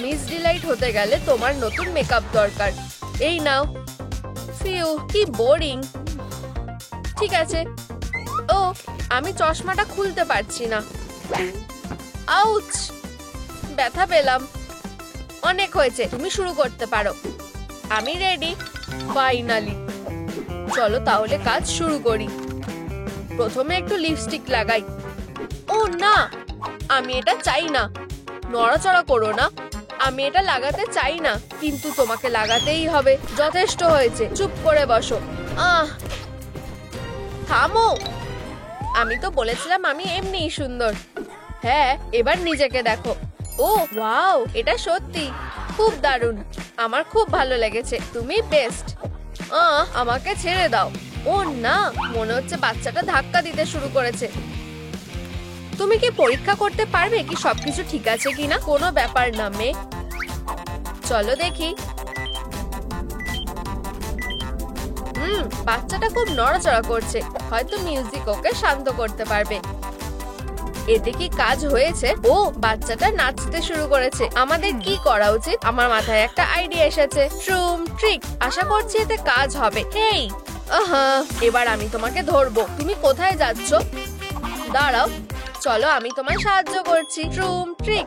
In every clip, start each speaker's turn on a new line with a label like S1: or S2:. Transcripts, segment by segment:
S1: Miss Deloitte হতে গেলে তোমার নতুন মেকআপ দরকার। এই নাও। ফিউ, কি বোরিং। ঠিক আছে। ও, আমি চশমাটা খুলতে পারছি না। আউচ, ব্যথা পেলাম। অনেক হয়েছে, তুমি শুরু করতে পারো। আমি রেডি। ফাইনালি। চলো তাহলে কাজ শুরু করি। প্রথমে একটু লিপস্টিক লাগাই। ও না, আমি এটা চাই না। নড়াচড়া করো না। আমি এটা লাগাতে চাই না, কিন্তু তোমাকে লাগাতেই হবে। যথেষ্ট হয়েছে, চুপ করে বসো। থামো। আমি তো বলেছিলাম আমি এমনিই সুন্দর। হ্যাঁ, এবার নিজেকে দেখো। ও ওয়াও, এটা সত্যি খুব দারুণ। আমার খুব ভালো লেগেছে। তুমি বেস্ট। আমাকে ছেড়ে দাও। ও না, মনে হচ্ছে বাচ্চাটা ধাক্কা দিতে শুরু করেছে। তুমি কি পরীক্ষা করতে পারবে কি সবকিছু ঠিক আছে কিনা? কোনো ব্যাপার না মেয়ে। চলো দেখি। বাচ্চাটা খুব নড়াচড়া করছে। হয়তো মিউজিক ওকে শান্ত করতে পারবে। এতে কি কাজ হয়েছে? ও, বাচ্চাটা নাচতে শুরু করেছে। আমাদের কি করা উচিত? আমার মাথায় একটা আইডিয়া এসেছে। ট্রুম ট্রিক। আশা করছি এতে কাজ হবে। হেই, এবার আমি তোমাকে ধরবো। তুমি কোথায় যাচ্ছ? দাঁড়াও, চলো আমি তোমায় সাহায্য করছি। ট্রুম ট্রিক।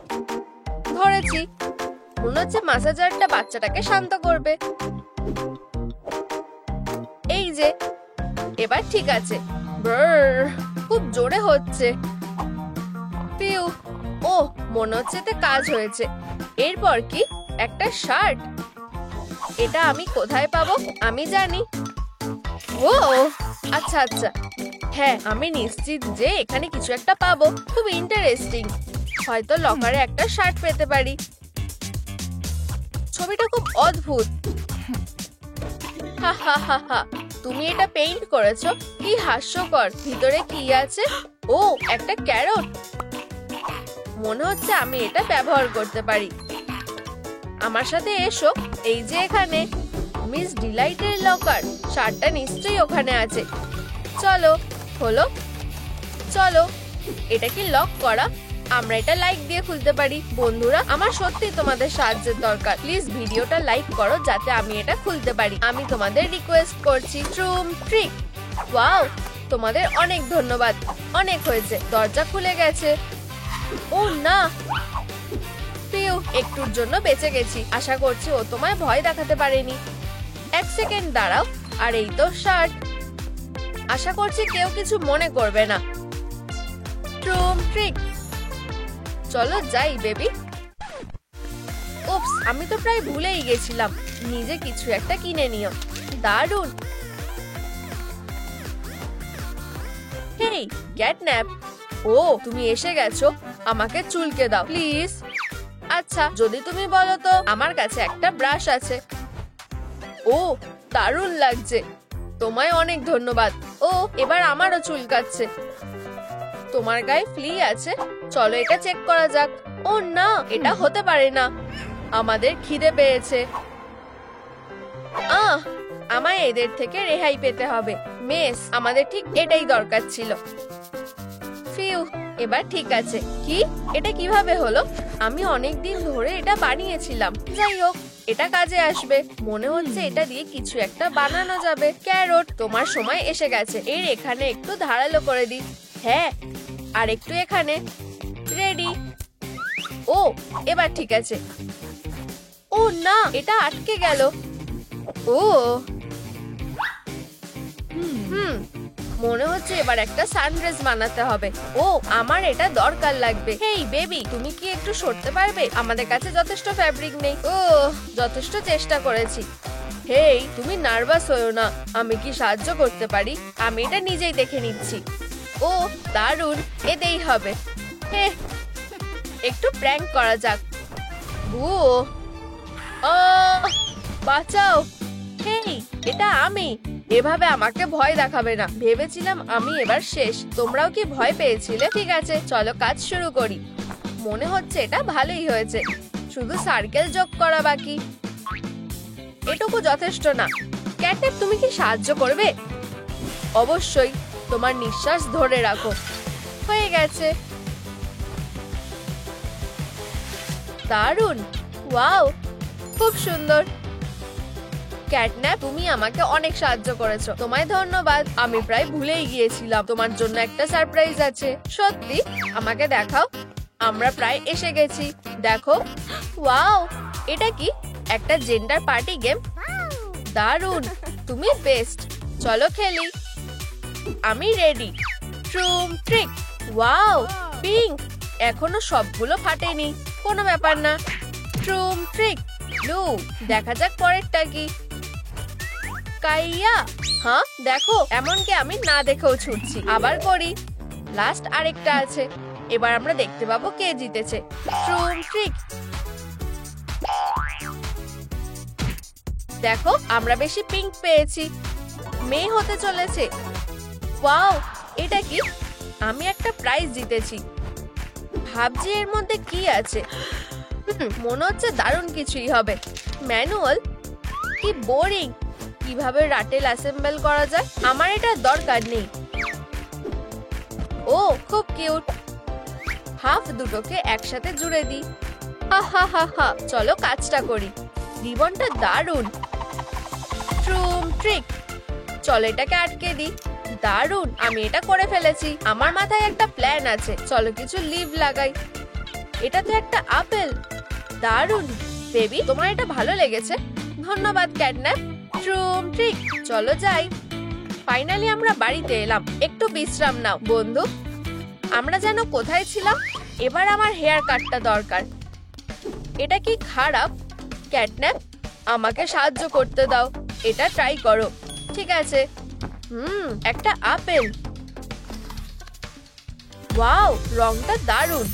S1: ধরেছি। মনে হচ্ছে ম্যাসাজারটা বাচ্চাটাকে শান্ত করবে। এই যে, এবার ঠিক আছে। খুব জোরে হচ্ছে। পিউ, ও মনে হচ্ছে এতে কাজ হয়েছে। এরপর কি? একটা শার্ট। এটা আমি কোথায় পাবো? আমি জানি। ও আচ্ছা আচ্ছা, হ্যাঁ আমি নিশ্চিত যে এখানে কিছু একটা পাবো। খুব ইন্টারেস্টিং। হয়তো লকারে একটা শার্ট পেতে পারি। ছবিটা খুব অদ্ভুত। হা হা হা হা, তুমি এটা পেইন্ট করেছো? কি হাস্যকর। ভিতরে কি আছে? ও, একটা ক্যারট। মনে হচ্ছে আমি এটা ব্যবহার করতে পারি। আমার সাথে এসো। এই যে এখানে মিস ডিলাইটের লকার। শার্টটা নিশ্চয়ই ওখানে আছে। চলো, হলো। চলো, এটা কি লক করা? আমরা এটা লাইক দিয়ে খুলতে পারি। বন্ধুরা, আমার সত্যি তোমাদের সাহায্যের দরকার। প্লিজ ভিডিওটা লাইক করো যাতে আমি এটা খুলতে পারি। আমি তোমাদের রিকোয়েস্ট করছি। ট্রুম ট্রিক। ওয়াও, তোমাদের অনেক ধন্যবাদ। অনেক হয়েছে, দরজা খুলে গেছে। ও না, প্রিয়, একটুর জন্য বেঁচে গেছি। আশা করছি ও তোমায় ভয় দেখাতে পারেনি। এক সেকেন্ড দাঁড়াও। আর এই তো শার্ট। আশা করছি কেউ কিছু মনে করবে না। ট্রুম ট্রিক। চলো যাই বেবি। উপস, আমি তো প্রায় ভুলেই গেছিলাম। নিজে কিছু একটা কিনে নিও। দারুণ। হেই ক্যাটন্যাপ। ও, তুমি এসে গেছো। আমাকে চুলকে দাও প্লিজ। আচ্ছা, যদি তুমি বলো তো। আমার কাছে একটা ব্রাশ আছে। ও, দারুণ লাগছে। তোমায় অনেক ধন্যবাদ। ও, এবার আমারও চুলকাচ্ছে। তোমার গায়ে ফ্লি আছে। চলো এটা চেক করা যাক। ও না, এটা হতে পারে না। আমাদের খিদে পেয়েছে। আমায় এদের থেকে রেহাই পেতে হবে। মেস, আমাদের ঠিক এটাই দরকার ছিল। ফিউ, এবার ঠিক আছে। কি? এটা কিভাবে হলো? আমি অনেক দিন ধরে এটা বানিয়েছিলাম। যাই হোক, এটা কাজে আসবে। মনে হচ্ছে এটা দিয়ে কিছু একটা বানানো যাবে। ক্যারট, তোমার সময় এসে গেছে। এর এখানে একটু ধারালো করে দিই। হ্যাঁ, আর একটু এখানে। রেডি। ও, এবার ঠিক আছে। ও না, এটা আটকে গেল। ও মনে হচ্ছে এবার একটা সানড্রেস বানাতে হবে। ও, আমার এটা দরকার লাগবে। হেই বেবি, তুমি কি একটু সরতে পারবে? আমাদের কাছে যথেষ্ট ফ্যাব্রিক নেই। ও, যথেষ্ট চেষ্টা করেছি। হেই, তুমি নার্ভাস হয়ো না। আমি কি সাহায্য করতে পারি? আমি এটা নিজেই দেখে নিচ্ছি। ও দারুণ, এতেই হবে। হে, একটু প্র্যাঙ্ক করা যাক। ও বাঁচাও। হেই, এটা আমি। এভাবে আমাকে ভয় দেখাবে না। ভেবেছিলাম আমি এবার শেষ। তোমরাও কি ভয় পেয়েছিলে? ঠিক আছে, চলো কাজ শুরু করি। মনে হচ্ছে এটা ভালোই হয়েছে। শুধু সার্কেল যোগ করা বাকি। এটুকু যথেষ্ট না। ক্যাটন্যাপ, তুমি কি সাহায্য করবে? অবশ্যই। তোমার নিঃশ্বাস ধরে রাখো। হয়ে গেছে। দারুণ। ওয়াও, খুব সুন্দর। ক্যাটন্যাপ, তুমি আমাকে অনেক সাহায্য করেছো, তোমায় ধন্যবাদ। আমি প্রায় ভুলেই গিয়েছিলাম, তোমার জন্য একটা সারপ্রাইজ আছে। সত্যি? আমাকে দেখাও। আমরা প্রায় এসে গেছি, দেখো। ওয়াও, এটা কি? একটা জেন্ডার পার্টি গেম? দারুণ, তুমি বেস্ট। চলো খেলি। আমি রেডি। ট্রুম ট্রিক। Wow, pink. এখনো সবগুলো ফাটেনি, কোনো ব্যাপার না। ট্রুম ট্রিক। ব্লু। দেখা যাক পরেরটা কি। কাইয়া। হ্যাঁ দেখো, এমনকি আমি না দেখেও ছুটছি। আবার করি। লাস্ট আরেকটা আছে, এবার আমরা দেখতে পাবো কে জিতেছে। ট্রুম ট্রিক। দেখো, আমরা বেশি পিঙ্ক পেয়েছি। মেয়ে হতে চলেছে। ওয়াও, এটা কি? আমি একটা প্রাইজ জিতেছি। ভাবছি এর মধ্যে কি আছে। মনে হচ্ছে দারুণ কিছুই হবে। ম্যানুয়াল? কি বোরিং। কিভাবে রাটেল অ্যাসেম্বল করা যায়? আমার এটা দরকার নেই। ও, খুব কিউট। হাফ দুটোকে একসাথে জুড়ে দিই। হা হা হা হা। চলো কাজটা করি। রিবনটা দারুণ। ট্রুম ট্রিক। চলো এটাকে আটকে দিই। দারুণ, আমি এটা করে ফেলেছি। আমার মাথায় একটা প্ল্যান আছে। চলো কিছু লিভ লাগাই। এটা তো একটা আপেল। দারুণ। বেবি, তোমার এটা ভালো লেগেছে? ধন্যবাদ ক্যাটন্যাপ। ট্রুম ট্রিক। চলো যাই। ফাইনালি আমরা বাড়িতে এলাম। একটু বিশ্রাম নাও বন্ধু। আমরা যেন কোথায় ছিলাম? এবার আমার হেয়ার কাটটা দরকার। এটা কি খারাপ? ক্যাটন্যাপ, আমাকে সাহায্য করতে দাও। এটা ট্রাই করো। ঠিক আছে। একটা আপেল। ওয়াও, রংটা দারুণ।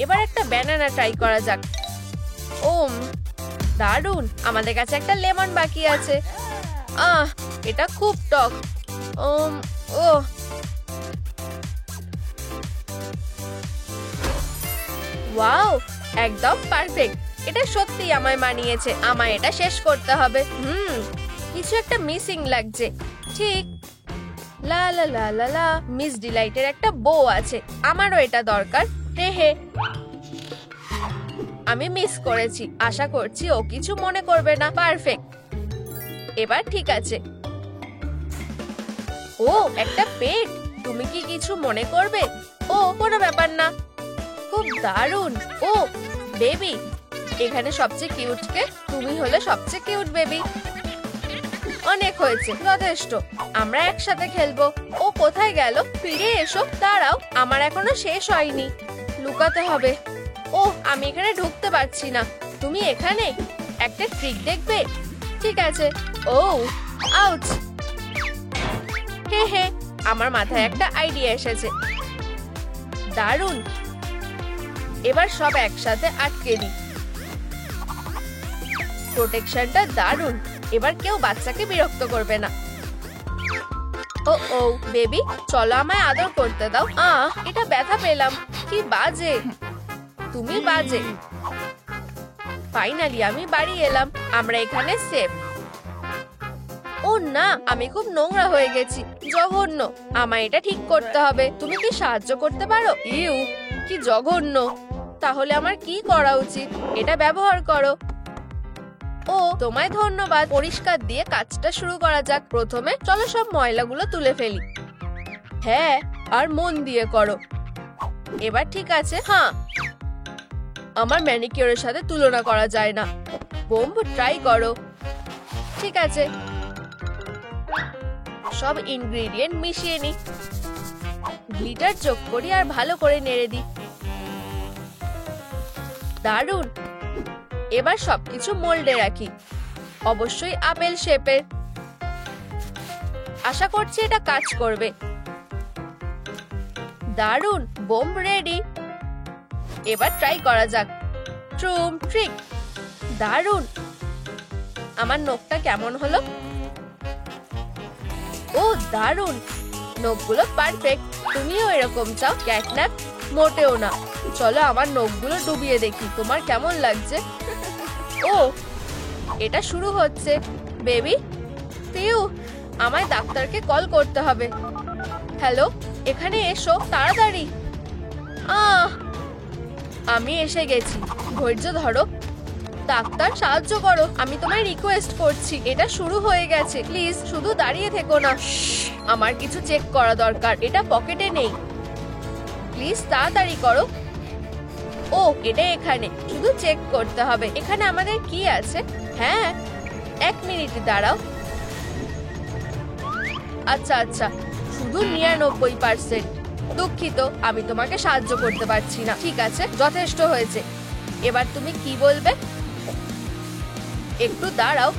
S1: এবার একটা ব্যানানা ট্রাই করা যাক। দারুণ। আমাদের কাছে একটা লেমন বাকি আছে। এটা খুব টক। ওয়াও, একদম পারফেক্ট। এটা সত্যি আমায় মানিয়েছে। আমায় এটা শেষ করতে হবে। কিছু একটা মিসিং লাগছে। ঠিক। লা লা লা লা লা। মিস ডিলাইটের একটা বউ আছে, আমারও এটা দরকার। হে, আমি মিস করেছি। আশা করছি ও কিছু মনে করবে না। পারফেক্ট। এবার ঠিক আছে। ও, একটা পেট। তুমি কি কিছু মনে করবে? ও, কোনো ব্যাপার না। খুব দারুণ। ও বেবি, এখানে সবচেয়ে কিউট কে? তুমি হলে সবচেয়ে কিউট বেবি। অনেক হয়েছে, যথেষ্ট। আমরা একসাথে খেলবো। ও কোথায় গেল? ফিরে এসো। দাঁড়াও, আমার এখনো শেষ হয়নি। লুকাতে হবে। ও, আমি এখানে ঢুকতে পারছি না। তুমি এখানে একটা ট্রিক দেখবে? ঠিক আছে। ও, আউট। হে, আমার মাথায় একটা আইডিয়া এসেছে। দারুণ। এবার সব একসাথে আটকে দিই। প্রোটেকশনটা দারুণ। এবার কেউ বাচ্চাকে বিরক্ত করবে না। ও বেবি, চলো আমায় আদর করতে দাও। এটা ব্যথা পেলাম। কি বাজে। তুমি বাজে। ফাইনালি আমি বাড়ি এলাম। আমরা এখানে সেফ। ও না, আমি খুব নোংরা হয়ে গেছি। জঘন্য। আমায় এটা ঠিক করতে হবে। তুমি কি সাহায্য করতে পারো? ইউ, কি জঘন্য। তাহলে আমার কি করা উচিত? এটা ব্যবহার করো। ও, তোমায় ধন্যবাদ। পরিষ্কার দিয়ে কাজটা শুরু করা যাক। প্রথমে চলো সব ময়লাগুলো তুলে ফেলি। হ্যাঁ, আর মন দিয়ে করো। এবার ঠিক আছে। হ্যাঁ, আমার ম্যানিকিউরের সাথে তুলনা করা যায় না। বোম্ব ট্রাই করো। ঠিক আছে। সব ইনগ্রেডিয়েন্ট মিশিয়ে নি। গ্লিটার যোগ করি আর ভালো করে নেড়ে দিই। দারুণ। এবার সবকিছু মোল্ডে রাখি। অবশ্যই আপেল শেপের। আশা করছি এটা কাজ করবে। দারুণ। Bomb ready. এবার ট্রাই করা যাক। ট্রুম ট্রিক। দারুণ। আমার নখটা কেমন হলো? ও দারুণ। নখগুলো পারফেক্ট। তুমিও এরকম চাও ক্যাটন্যাপ? মোটেও না। চলো আমার নখগুলো ডুবিয়ে দেখি তোমার কেমন লাগছে। ও, এটা শুরু হচ্ছে। বেবি, পিউ, আমায় ডাক্তারকে কল করতে হবে। হ্যালো, এখানে এসো তাড়াতাড়ি। আমি এসে গেছি। ধৈর্য ধরো। ডাক্তার সাহায্য করো, আমি তোমায় রিকোয়েস্ট করছি, এটা শুরু হয়ে গেছে, প্লিজ শুধু দাঁড়িয়ে থেকো না। আমার কিছু চেক করা দরকার, এটা পকেটে নেই, প্লিজ তাড়াতাড়ি করো। ও এটা এখানে, শুধু চেক করতে হবে এখানে আমাদের কি আছে। হ্যাঁ 1 মিনিট দাঁড়াও। আচ্ছা আচ্ছা, শুধু 99%। দুঃখিত, আমি তোমাকে সাহায্য করতে পারছি না। ঠিক আছে, যথেষ্ট হয়েছে। এবার তুমি কি বলবে? একটু দাঁড়াও।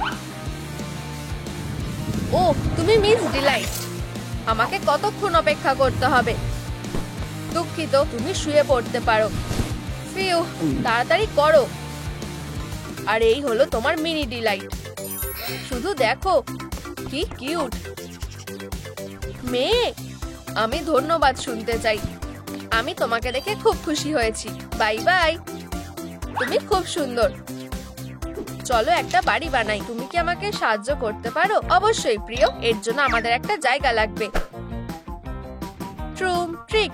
S1: ও তুমি মিস ডিলাইট, আমাকে কতক্ষণ অপেক্ষা করতে হবে? দুঃখিত, তুমি শুয়ে পড়তে পারো। ফিউ, তাড়াতাড়ি করো। আর এই হলো তোমার মিনি ডিলাইট, শুধু দেখো কি কিউট। মেয়ে, আমি ধন্যবাদ শুনতে চাই, আমি তোমাকে দেখে খুব খুশি হয়েছি। বাই বাই, তুমি খুব সুন্দর। চলো একটা বাড়ি বানাই, তুমি কি আমাকে সাহায্য করতে পারো? অবশ্যই প্রিয়, এর জন্য আমাদের একটা জায়গা লাগবে। ট্রুম ট্রিক।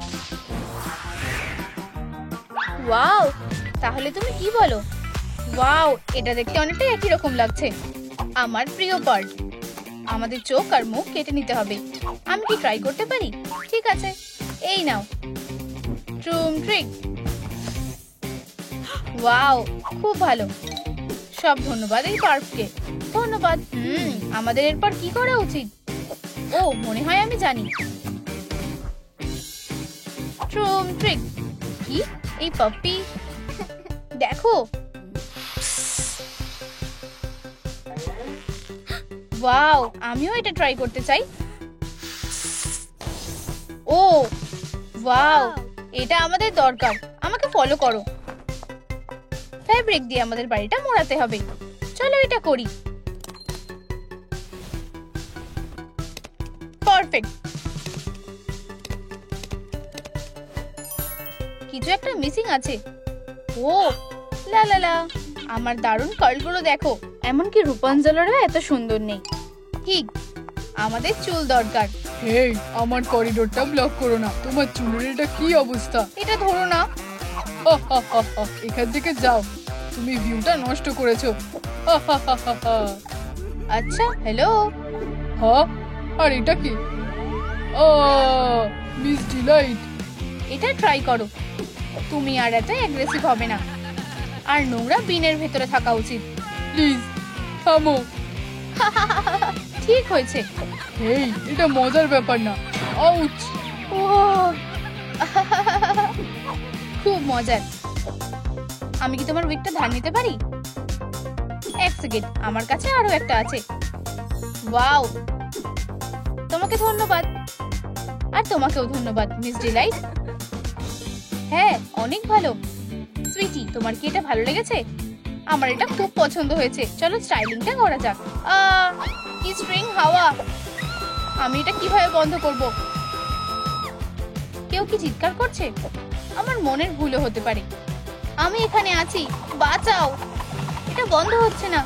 S2: ওয়াও, তাহলে তুমি কি বলো? ওয়াও, এটা দেখতে অনেকটা একই রকম লাগছে। আমার প্রিয় পার্ট, আমাদের চোখ আর মুখ কেটে নিতে হবে। আমি কি ট্রাই করতে পারি? ঠিক আছে, এই নাও ট্রুম ট্রিক। ওয়াও, খুব ভালো। সব ধন্যবাদ এই পার্ককে। ধন্যবাদ। আমাদের এরপর কি করা উচিত? ও মনে হয় আমি জানি। ট্রুম ট্রিক। কি এই পাপ্পি? দেখো, ওয়াও, আমিও এটা ট্রাই করতে চাই। ও ওয়াও, এটা আমাদের দরকার। আমাকে ফলো করো। ফ্যাব্রিক দিয়ে আমাদের বাড়িটা মোড়াতে হবে। চলো এটা করি। পারফেক্ট। কিছু একটা মিসিং আছে। ও লা লা লা, আমার দারুণ কার্লগুলো দেখো। এমনকি রূপাঞ্জলেরও এত সুন্দর নেই। ঠিক, আমাদের চুল দরকার।
S3: হেই, আমার করিডোরটা ব্লক করো না। তোমার চুলের এটা কি অবস্থা?
S2: এটা ধরো না।
S3: এখান থেকে যাও, তুমি ভিউটা নষ্ট করেছো।
S2: আচ্ছা, হ্যালো।
S3: হ্যাঁ, আর এটা কি? Miss Deloitte.
S2: এটা ট্রাই করো। তুমি আর এত অ্যাগ্রেসিভ হবে না। আর নোংরা বিনের ভেতরে থাকা উচিত।
S3: প্লিজ থামো।
S2: ঠিক হয়েছে।
S3: হেই, এটা মজার ব্যাপার না। আউচ।
S2: ও খুব মজার। আমি কি তোমার উইকটা ধার নিতে পারি? 1 সেকেন্ড, আমার কাছে আরো একটা আছে। ওয়াও, তোমাকে ধন্যবাদ। আর তোমাকেও ধন্যবাদ মিস ডিলাইট। হ্যাঁ, অনেক ভালো। সুইটি, তোমার কি এটা ভালো লেগেছে? আমার এটা খুব পছন্দ হয়েছে। চলো স্টাইলিংটা করা যাক। কি স্ট্রিং হাওয়া! আমি এটা কিভাবে বন্ধ করব? কেউ কি চিৎকার করছে? আমার মনের ভুলও হতে পারে। আমি এখানে আছি, বাঁচাও! এটা বন্ধ হচ্ছে না।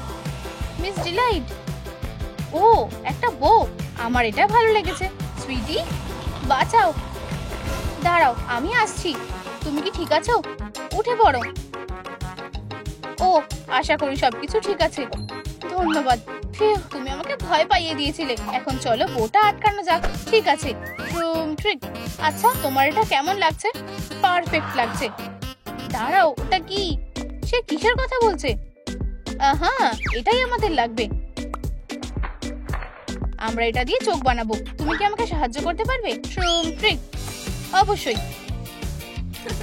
S2: Miss Deloitte. ও একটা বউ, আমার এটা ভালো লেগেছে। সুইটি, বাঁচাও! দাঁড়াও, আমি আসছি। তুমি কি ঠিক আছো? উঠে পড়ো। ও, আশা করি সবকিছু ঠিক আছে। ধন্যবাদ। তুমি আমাকে ভয় পাইয়ে দিয়েছিলে। এখন চলো বউটা আটকানো যাক। ঠিক আছে, ট্রুম ট্রিক। আচ্ছা, তোমার এটা কেমন লাগছে? পারফেক্ট লাগছে। দাঁড়াও, ওটা কি? সে কিসের কথা বলছে? হ্যাঁ, এটাই আমাদের লাগবে। আমরা এটা দিয়ে চোখ বানাবো। তুমি কি আমাকে সাহায্য করতে পারবে? ট্রুম ট্রিক। অবশ্যই।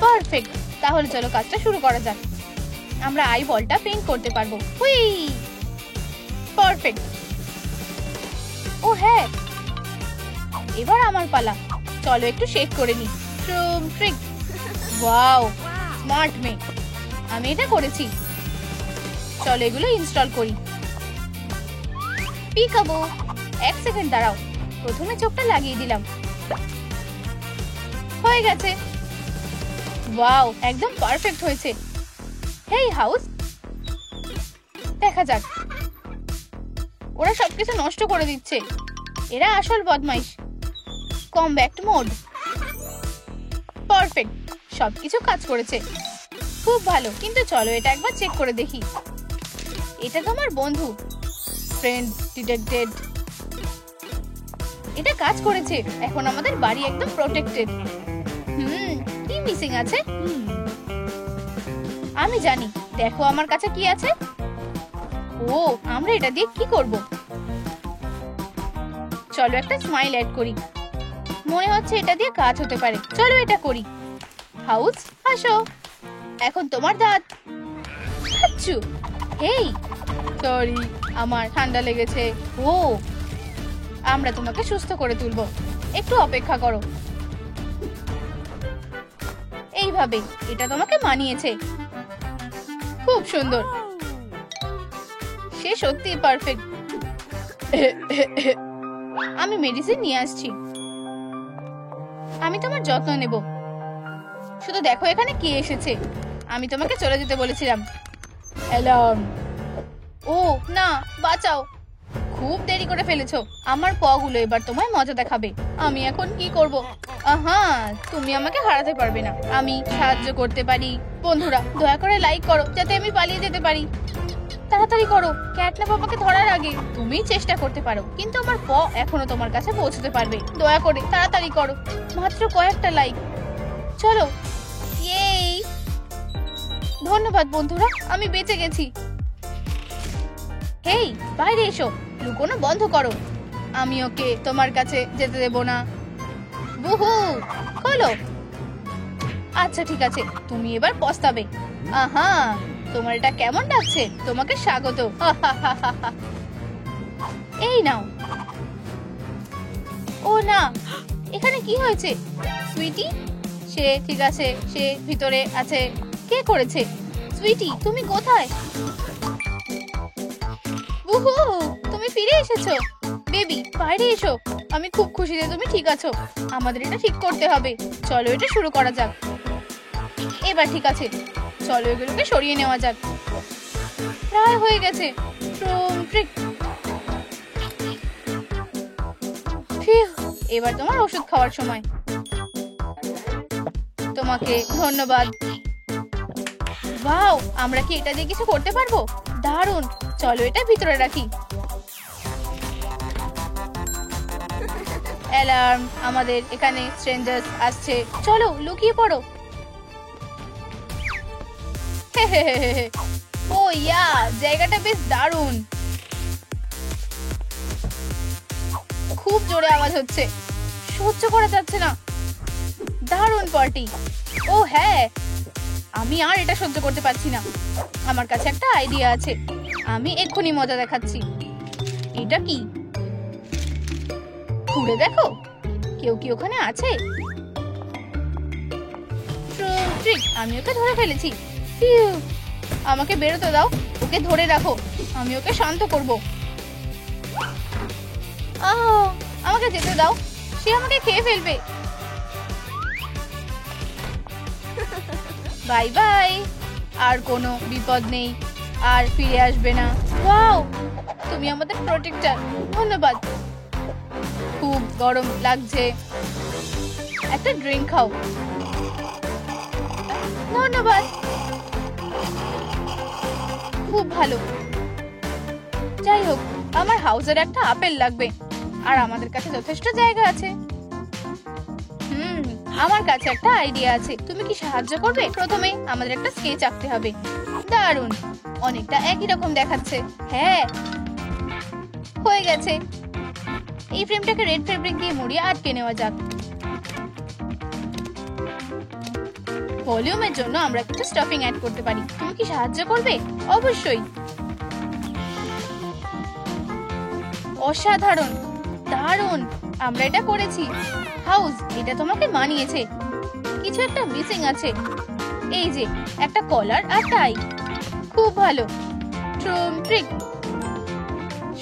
S2: পারফেক্ট। তাহলে চলো কাজটা শুরু করা যাক। আমরা আই বলটা পেইন্ট করতে পারবো। হুই, পারফেক্ট। ও হ্যাঁ, এবার আমার পালা। চলো একটু শেক করে নি। ট্রুম ট্রিক। ওয়াও, স্মার্ট মেয়ে। আমি এটা করেছি। চলো এগুলো ইনস্টল করি। পিকাবো। 1 সেকেন্ড দাঁড়াও, প্রথমে চোখটা লাগিয়ে দিলাম। হয়ে গেছে। ওয়াও, একদম পারফেক্ট হয়েছে। হেই হাউস, দেখা যাক। ওরা সবকিছু নষ্ট করে দিচ্ছে। এরা আসল বদমাইশ। Combat mode. পারফেক্ট, সবকিছু কাজ করেছে। খুব ভালো, কিন্তু চলো এটা একবার চেক করে দেখি। এটা তোমার বন্ধু। Friend detected. এটা কাজ করেছে। এখন আমাদের বাড়ি একদম প্রোটেক্টেড। কি মিসিং আছে? আমি জানি। দেখো আমার কাছে কি আছে। ও, আমরা এটা দিয়ে কি করব? চলো একটা স্মাইল অ্যাড করি। মনে হচ্ছে এটা দিয়ে কাজ হতে পারে। চলো এটা করি। হাউস, আসো। এখন তোমার দাঁত। আচ্ছু, হেই, সরি, আমার ঠান্ডা লেগেছে। ও, আমরা তোমাকে সুস্থ করে তুলবো। একটু অপেক্ষা করো। এইভাবে এটা তোমাকে মানিয়েছে। খুব সুন্দর। সে সত্যি পারফেক্ট। আমি মেডিসিন নিয়ে আসছি। আমি তোমার যত্ন নেব। শুধু দেখো এখানে কে এসেছে। আমি তোমাকে চলে যেতে বলেছিলাম। অ্যালার্ম। ও না, বাঁচাও। খুব দেরি করে ফেলেছো। আমার পগুলো এবার তোমায় মজা দেখাবে। আমি এখন কি করব? আহা, তুমি আমাকে হারাতে পারবে না। আমি সাহায্য করতে পারি। বন্ধুরা, দয়া করে লাইক করো যাতে আমি পালিয়ে যেতে পারি। তাড়াতাড়ি করো, ক্যাটন্যাপ আমাকে ধরার আগে। তুমি চেষ্টা করতে পারো, কিন্তু আমার প এখনো তোমার কাছে পৌঁছতে পারবে। দয়া করে তাড়াতাড়ি করো। মাত্র কয়েকটা লাইক। চলো। এই ধন্যবাদ বন্ধুরা, আমি বেঁচে গেছি। হেই, বাইরে এসো। লুকোনো বন্ধ করো। আমি ওকে তোমার কাছে যেতে দেব না। বুহু, খোলো। আচ্ছা ঠিক আছে, তুমি এবার পস্তাবে। আহা, তোমার এটা কেমন লাগছে? তোমাকে স্বাগত। এই নাও। ও না, এখানে কি হয়েছে? সুইটি? সে ঠিক আছে, সে ভিতরে আছে। কে করেছে? সুইটি, তুমি কোথায়? উহু, তুমি ফিরে এসেছো। বেবি, বাইরে এসো। আমি খুব খুশি যে তুমি ঠিক আছো। আমাদের এটা ঠিক করতে হবে। চলো এটা শুরু করা যাক। এবার ঠিক আছে, চলো এগুলোকে সরিয়ে নেওয়া যাক। প্রায় হয়ে গেছে। ট্রিক। এবার তোমার ওষুধ খাওয়ার সময়। তোমাকে ধন্যবাদ। ওয়াও, আমরা কি এটা দিয়ে কিছু করতে পারবো? দারুণ। চলো এটা ভিতরে রাখি। অ্যালার্ম, আমাদের এখানে স্ট্রেঞ্জার্স আসছে। চলো লুকিয়ে পড়ো। ও ইয়া, জায়গাটা বেশ দারুণ। খুব জোরে আওয়াজ হচ্ছে, সহ্য করা যাচ্ছে না। দারুণ পার্টি। ও হ্যাঁ, আমি আর এটা সহ্য করতে পারছি না। আমার কাছে একটা আইডিয়া আছে। আমি এক্ষুনি মজা দেখাচ্ছি। এটা কি? ঘুরে দেখো, কেউ কি ওখানে আছে? ট্রিক, আমি ওকে ধরে ফেলেছি। আমাকে বেরোতে দাও। ওকে ধরে রাখো, আমি ওকে শান্ত করব। আমাকে যেতে দাও, সে আমাকে খেয়ে ফেলবে। Bye bye. আর কোনো বিপদ নেই, আর ফিরে আসবে না। ওয়াও, তুমি আমাদের প্রোটেক্টর। ধন্যবাদ। খুব গরম লাগছে। একটা ড্রিঙ্ক খাও। ধন্যবাদ। খুব ভালো। যাই হোক, আমার হাউসের একটা আপেল লাগবে, আর আমাদের কাছে যথেষ্ট জায়গা আছে। আমার কাছে একটা আইডিয়া আছে। তুমি কি সাহায্য করবে? প্রথমে আমাদের একটা স্কেচ আঁকতে হবে। দারুণ, অনেকটা একই রকম দেখাচ্ছে। হ্যাঁ, হয়ে গেছে। এই ফ্রেমটাকে রেড ফেব্রিক দিয়ে মুড়িয়ে আটকে নেওয়া যাক। ভলিউমের জন্য আমরা কিছু স্টাফিং অ্যাড করতে পারি। তুমি কি সাহায্য করবে? অবশ্যই। অসাধারণ, দারুণ। আমরা এটা করেছি। হাউস, এটা তোমাকে মানিয়েছে। কিছু একটা মিসিং আছে। এই যে একটা কলার আর টাই। খুব ভালো। ট্রিক।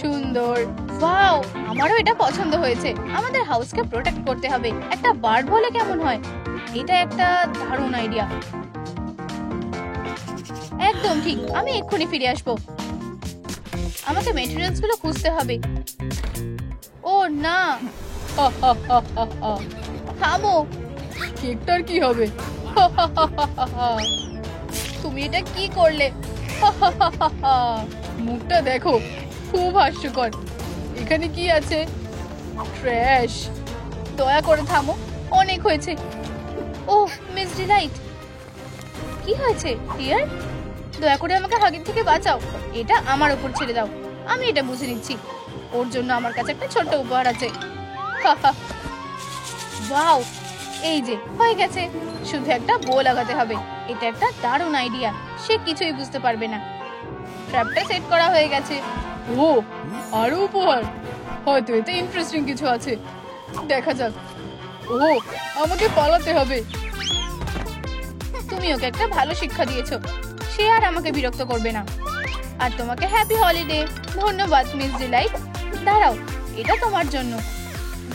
S2: সুন্দর। ওয়াও, আমারও এটা পছন্দ হয়েছে। আমাদের হাউসকে প্রোটেক্ট করতে হবে। একটা বার্ড হলে কেমন হয়? এটা একটা দারুণ আইডিয়া। একদম ঠিক। আমি এক্ষুনি ফিরে আসবো। আমাকে ম্যাটেরিয়ালস গুলো খুঁজতে হবে। ও না, থামো।
S3: কেকটার কি হবে?
S2: তুমি এটা কি করলে?
S3: মুখটা দেখো, খুব হাস্যকর। এখানে কি আছে? ট্র্যাশ।
S2: দয়া করে থামো, অনেক হয়েছে। ও মিস ডিলাইট, কি হয়েছে ডিয়ার? দয়া করে আমাকে হাগির থেকে বাঁচাও। এটা আমার উপর ছেড়ে দাও, আমি এটা বুঝে নিচ্ছি। ওর জন্য আমার কাছে একটা ছোট্ট উপহার আছে। ওয়াও, এই যে হয়ে গেছে। শুধু একটা বো লাগাতে হবে। এটা একটা দারুণ আইডিয়া। সে কিছুই বুঝতে পারবে না। ট্র্যাপটা সেট করা হয়ে গেছে।
S3: ও, আরো উপহার। হয়তো এতে ইন্টারেস্টিং কিছু আছে, দেখা যাক। ও, আমাকে পালাতে হবে।
S2: তুমি ওকে একটা ভালো শিক্ষা দিয়েছো। সে আর আমাকে বিরক্ত করবে না। আর তোমাকে হ্যাপি হলিডে। ধন্যবাদ মিস ডিলাইট। দাঁড়াও, এটা তোমার জন্য।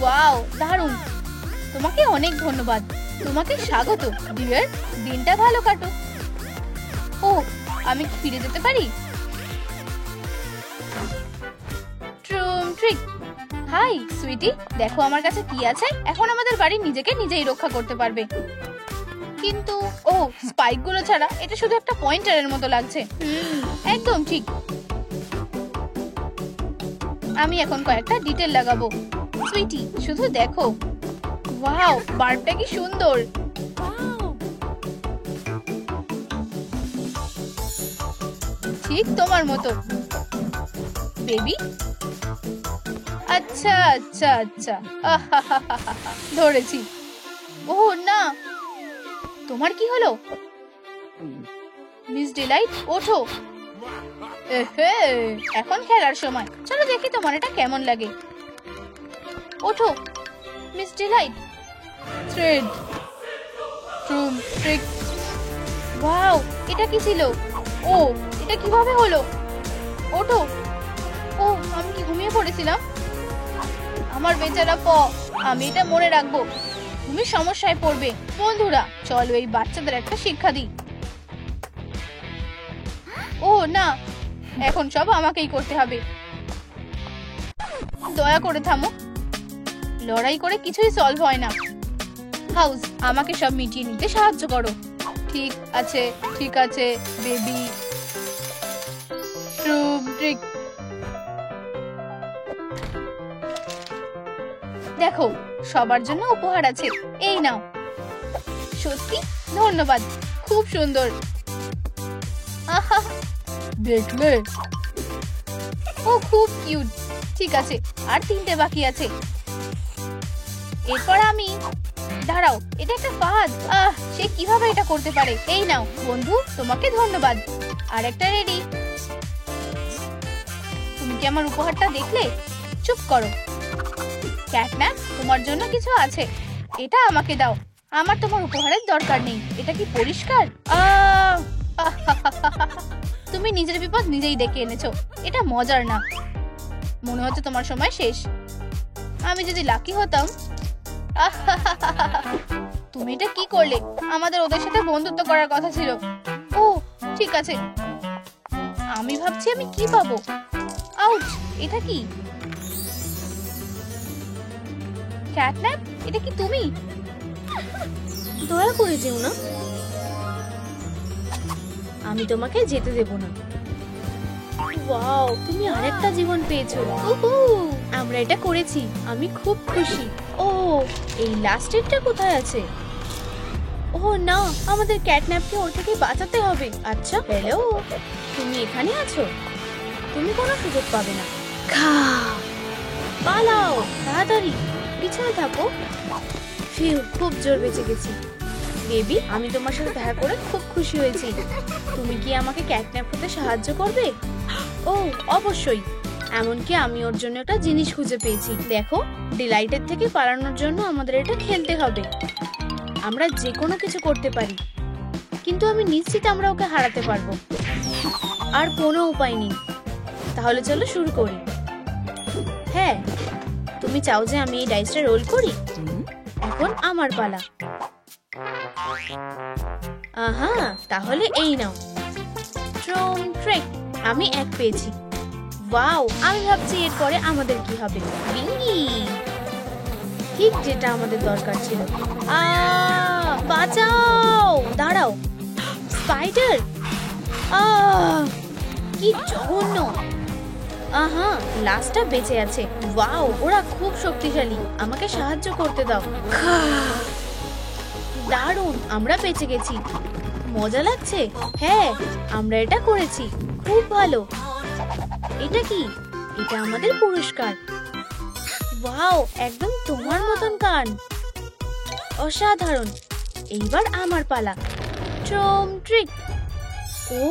S2: ওয়াও, দারুণ। তোমাকে অনেক ধন্যবাদ। তোমাকে স্বাগত ডিয়ার। দিনটা ভালো কাটো। ও, আমি কি ফিরে যেতে পারি? ট্রুম ট্রিক। হাই সুইটি, দেখো আমার কাছে কি আছে। এখন আমাদের বাড়ি নিজেকে নিজেই রক্ষা করতে পারবে। কিন্তু ও, স্পাইক গুলো ছাড়া এটা শুধু একটা পয়েন্টারের মতো লাগছে। একদম ঠিক। আমি এখন কয়েকটা ডিটেল লাগাবো। সুইটি, শুধু দেখো। ওয়াও, বার্বটা কি সুন্দর। ঠিক তোমার মতো বেবি। আচ্ছা আচ্ছা আচ্ছা, ধরেছি। ও না, তোমার কি হলো? মিস ডিলাইট, ওঠো। এখন খেলার সময়। চলো দেখি তোমার এটা কেমন লাগে। ওঠো মিস ডিলাইট।
S3: থ্রেড, ট্রুম ট্রিক।
S2: ওয়াও, এটা কি ছিল? ও, এটা কিভাবে হলো? ওঠো। ও, আমি কি ঘুমিয়ে পড়েছিলাম? আমার বেচারা প। আমি এটা মনে রাখবো। তুমি সমস্যায় পড়বে। বন্ধুরা, চলো এই বাচ্চাদের একটা শিক্ষা দিই। ও না, এখন সব আমাকেই করতে হবে। দয়া করে থামো। লড়াই করে কিছুই সলভ হয় না। হাউস, আমাকে সব মিটিয়ে নিতে সাহায্য করো। ঠিক আছে, ঠিক আছে বেবি। ট্রুম ট্রিক। দেখো, সবার জন্য উপহার আছে। এই নাও। সত্যি ধন্যবাদ, খুব সুন্দর। আহা,
S3: দেখলে?
S2: ও খুব কিউট। ঠিক আছে, আর 3টে বাকি আছে। এরপর আমি। দাঁড়াও, এটা একটা ফাঁদ। সে কিভাবে এটা করতে পারে? এই নাও বন্ধু, তোমাকে ধন্যবাদ। আর একটা রেডি। তুমি কি আমার উপহারটা দেখলে? চুপ করো। ক্যাটন্যাপ, তোমার জন্য কিছু আছে। এটা আমাকে দাও। আমার তোমার উপহারের দরকার নেই। এটা কি পরিষ্কার? তুমি নিজের বিপদ নিজেই ডেকে এনেছো। এটা মজার না। মনে হচ্ছে তোমার সময় শেষ। আমি যদি লাকি হতাম। তুমি এটা কি করলে? আমাদের ওদের সাথে বন্ধুত্ব করার কথা ছিল। ও ঠিক আছে, আমি ভাবছি আমি কি পাবো। আউচ, এটা কি? ক্যাটন্যাপ, এটা কি তুমি?
S1: দয়া করে যেও না, আমি তোমাকে যেতে দেব না। ওয়াও, তুমি আরেকটা জীবন পেয়েছো।
S2: উহু,
S1: আমরা এটা করেছি, আমি খুব খুশি। ও, এই লাস্টেরটা কোথায় আছে? ও না, আমাদের ক্যাটন্যাপকে ওর থেকে বাঁচাতে হবে। আচ্ছা, হ্যালো, তুমি এখানে আছো? তুমি কোনো সুযোগ পাবে না। খা, পালাও তাড়াতাড়ি, পিছনে থাকো। ফিউ, খুব জোর বেঁচে গেছি। বেবি, আমি তোমার সাথে দেখা করে খুব খুশি হয়েছি। তুমি কি আমাকে ক্যাটন্যাপ হতে সাহায্য করবে? ও অবশ্যই। এমনকি আমি ওর জন্য একটা জিনিস খুঁজে পেয়েছি। দেখো, ডিলাইটের থেকে পালানোর জন্য আমাদের এটা খেলতে হবে। আমরা যে কোনো কিছু করতে পারি, কিন্তু আমি নিশ্চিত আমরা ওকে হারাতে পারবো। আর কোনো উপায় নেই। তাহলে চলো শুরু করি। হ্যাঁ, তুমি চাও যে আমি এই ডাইসটা রোল করি? এখন আমার পালা। আহা, তাহলে এই নাও। ট্রুম ট্রিক। আমি 1 পেয়েছি। ওয়াও, আমি ভাবছি এরপরে আমাদের কি হবে। বিঙ্গি, ঠিক যেটা আমাদের দরকার ছিল। বাঁচাও, দাঁড়াও। স্পাইডার,
S2: কি জঘন্য। আহা, লাস্টটা বেঁচে আছে। ওয়াও, ওরা খুব শক্তিশালী। আমাকে সাহায্য করতে দাও। দারুণ, আমরা বেঁচে গেছি। মজা লাগছে? হ্যাঁ, আমরা এটা করেছি। খুব ভালো। এটা কি? এটা আমাদের পুরস্কার। ওয়াও, একদম তোমার মতন কান। অসাধারণ। এইবার আমার পালা। ট্রম ট্রিক। ও,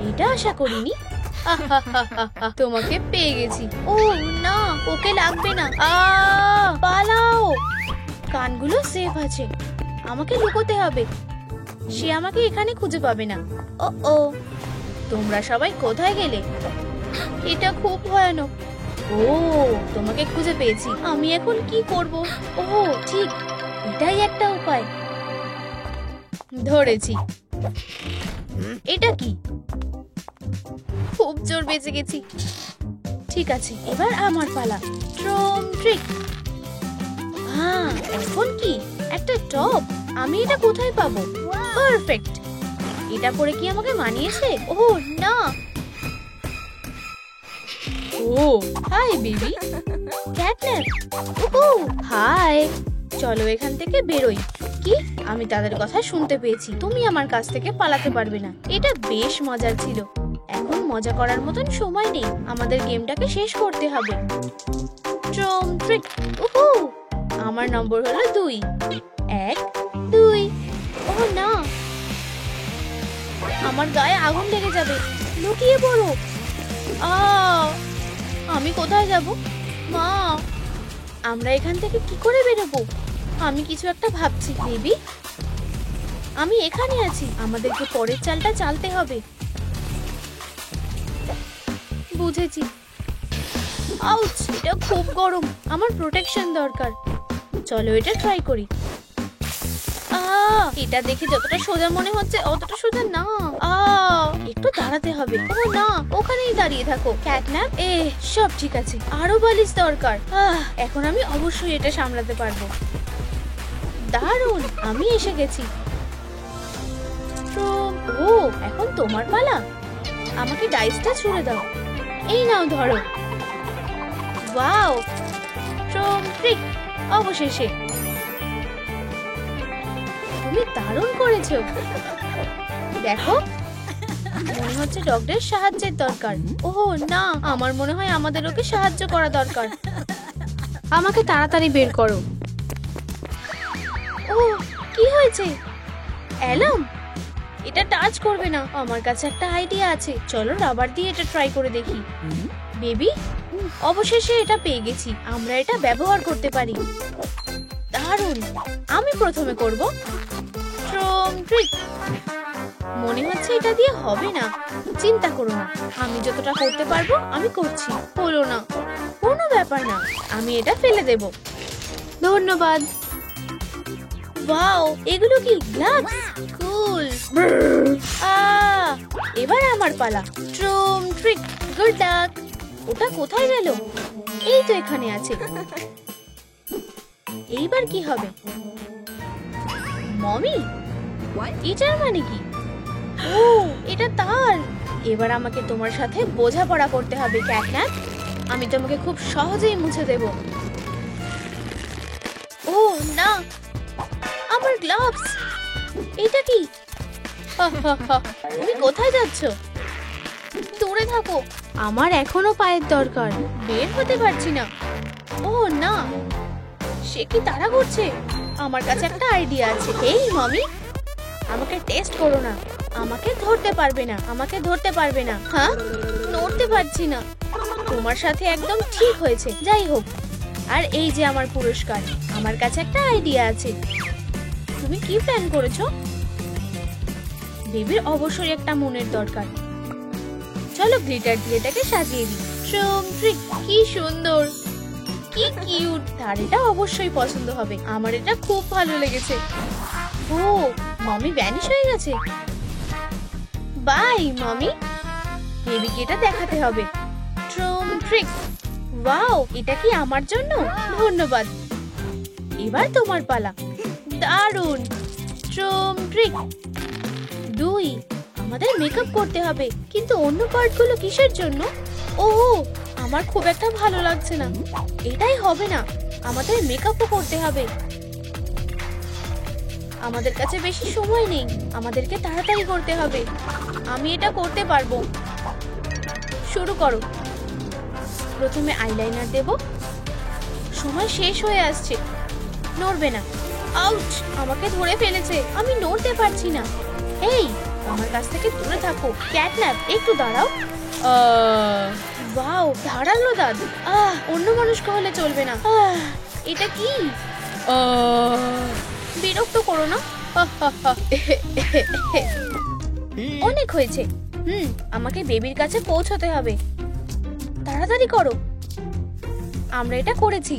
S2: এটা আশা করিনি। তোমাকে পেয়ে গেছি। ও না, ওকে লাগবে না। পালাও। কানগুলো সেফ আছে। আমাকে লুকোতে হবে। সে আমাকে এখানে খুঁজে পাবে না। ও, তোমরা সবাই কোথায় গেলে? এটা খুব ভয়ানক। ও, তোমাকে খুঁজে পেয়েছি। আমি এখন কি করব? ও ঠিক, এটাই একটা উপায়। ধরেছি। এটা কি? খুব জোর বেঁচে গেছি। ঠিক আছে, এবার আমার পালা। ট্রম ট্রিক। হ্যাঁ, এখন কি? একটা টপ। আমি এটা কোথায় পাবো? পারফেক্ট। এটা পরে কি আমাকে মানিয়েছে? ও না। ও হাই বেবি। ক্যাটন্যাপ। ওহো হাই। চলো এখান থেকে বেরোই। কি? আমি তাদের কথা শুনতে পেয়েছি। তুমি আমার কাছ থেকে পালাতে পারবে না। এটা বেশ মজার ছিল। এখন মজা করার মতন সময় নেই। আমাদের গেমটাকে শেষ করতে হবে। ট্রম ট্রিক। ওহো, আমার নম্বর হলো 2। 1 2। ও না, আমার গায়ে আগুন লেগে যাবে। লুকিয়ে পড়ো। আমি কোথায় যাব? মা, আমরা এখান থেকে কি করে বেরোবো? আমি কিছু একটা ভাবছি। বেবি, আমি এখানে আছি। আমাদেরকে পরের চালটা চালতে হবে। বুঝেছি। আউচ, এটা খুব গরম। আমার প্রোটেকশন দরকার। চলো এটা ট্রাই করি। এটা দেখে যতটা সোজা মনে হচ্ছে অতটা সোজা না। একটু দাঁড়াতে হবে। ও না, ওখানেই দাঁড়িয়ে থাকো। ক্যাটন্যাপ। সব ঠিক আছে। আরো বালিশ দরকার। এখন আমি অবশ্যই এটা সামলাতে পারবো। দারুণ, আমি এসে গেছি। ও, এখন তোমার পালা। আমাকে ডাইসটা ছুঁড়ে দাও। এই নাও, ধরো। ওয়াও, ট্রম ট্রিক। অবশেষে। তুমি দারুণ করেছো। দেখো, মনে হচ্ছে ডগদের সাহায্যের দরকার। ওহ না, আমার মনে হয় আমাদের ওকে সাহায্য করা দরকার। আমাকে তাড়াতাড়ি বের করো। ও, কি হয়েছে? অ্যালার্ম? এটা টাচ করবে না। আমার কাছে একটা আইডিয়া আছে। চলো রাবার দিয়ে এটা ট্রাই করে দেখি। বেবি, অবশেষে এটা পেয়ে গেছি। আমরা এটা ব্যবহার করতে পারি। দারুণ। আমি প্রথমে করব। ট্রম ট্রিক। মনে হচ্ছে এটা দিয়ে হবে না। চিন্তা করো না, আমি যতটা করতে পারবো আমি করছি। হলো না, কোনো ব্যাপার না। আমি এটা ফেলে দেব। ধন্যবাদ। ওয়াও, এগুলো কি গ্লাভস? কুল। এবার আমার পালা। ট্রম ট্রিক। Good luck. ওটা কোথায় গেল? এই তো এখানে আছে। এইবার কি হবে? মমি, এটার মানে কি? ও, এটা তার। এবার আমাকে তোমার সাথে বোঝাপড়া করতে হবে ক্যাটন্যাপ। আমি তোমাকে খুব সহজেই মুছে দেব। ও না, আমার গ্লাভস। এটা কি? তুমি কোথায় যাচ্ছ? দূরে থাকো। আমার এখনো পায়ের দরকার। বের হতে পারছি না। ও না, সে কি তাড়া করছে? আমার কাছে একটা আইডিয়া আছে। এই মমি, আমাকে টেস্ট করো না। আমাকে ধরতে পারবে না। আমাকে ধরতে পারবে না। হ্যাঁ, নড়তে পারছি না। তোমার সাথে একদম ঠিক হয়েছে। যাই হোক, আর এই যে আমার পুরস্কার। আমার কাছে একটা আইডিয়া আছে। তুমি কি প্ল্যান করেছো? বেবির অবশ্যই একটা মনের দরকার। চলো গ্লিটার দিয়ে এটাকে সাজিয়ে দিই। ট্রম ট্রিক। কি সুন্দর, কি কিউট। তার এটা অবশ্যই পছন্দ হবে। আমার এটা খুব ভালো লেগেছে। ও, মমি ভ্যানিশ হয়ে গেছে। Bye mummy. বেবিকে এটা দেখাতে হবে। ট্রম ট্রিক। ওয়াও, এটা কি আমার জন্য? ধন্যবাদ। এবার তোমার পালা। দারুণ। ট্রম ট্রিক। 2। আমাদের মেকআপ করতে হবে, কিন্তু অন্য পার্টগুলো কিসের জন্য? ও, আমার খুব একটা ভালো লাগছে না। এটাই হবে না, আমাদের মেকআপও করতে হবে। আমাদের কাছে বেশি সময় নেই, আমাদেরকে তাড়াতাড়ি করতে হবে। আমি এটা করতে পারবো। শুরু করো। প্রথমে আইলাইনার দেব। সময় শেষ হয়ে আসছে, নড়বে না। আউচ, আমাকে ধরে ফেলেছে, আমি নড়তে পারছি না। এই, আমার কাছ থেকে দূরে থাকো। ক্যাটন্যাপ, একটু দাঁড়াও। ওয়াও, ধারালো দাঁত। অন্য মানুষ হলে চলবে না। এটা কি? বিরক্ত করো না। অনেক হয়েছে। আমাকে বেবির কাছে পৌঁছতে হবে। তাড়াতাড়ি করো। আমরা এটা করেছি।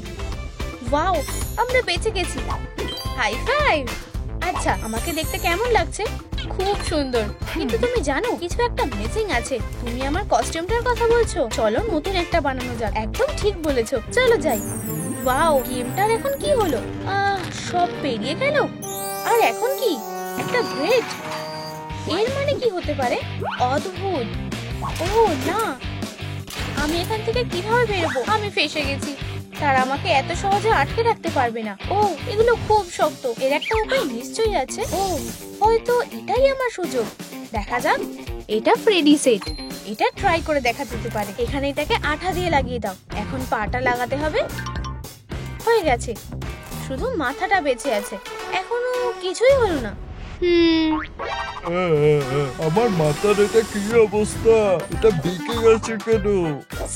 S2: ওয়াও, আমরা বেঁচে গেছি। High five. আচ্ছা, আমাকে দেখতে কেমন লাগছে? খুব সুন্দর, কিন্তু তুমি জানো কিছু একটা মিসিং আছে। তুমি আমার কস্টিউমটার কথা বলছো? চলো নতুন একটা বানানো যাক। একদম ঠিক বলেছো, চলো যাই। ওয়াও, গেমটার এখন কি হলো? সব পেরিয়ে গেল। আর এখন কি? একটা ব্রেড। এর মানে কি হতে পারে? অদ্ভুত। ও না, আমি এখান থেকে কিভাবে বেরোবো? আমি ফেঁসে গেছি। তারা আমাকে এত সহজে আটকে রাখতে পারবে না। ও, এগুলো খুব শক্ত। এর একটা উপায় নিশ্চয়ই আছে। ও, হয়তো এটাই আমার সুযোগ। দেখা যাক। এটা ফ্রেডি সেট। এটা ট্রাই করে দেখা যেতে পারে। এখানে এটাকে আঠা দিয়ে লাগিয়ে দাও। এখন পাটা লাগাতে হবে। হয়ে গেছে, শুধু মাথাটা বেঁচে আছে। এখনো কিছুই হলো না।
S4: আমার মাথার এটা কি অবস্থা? এটা বেঁকে গেছে কেন?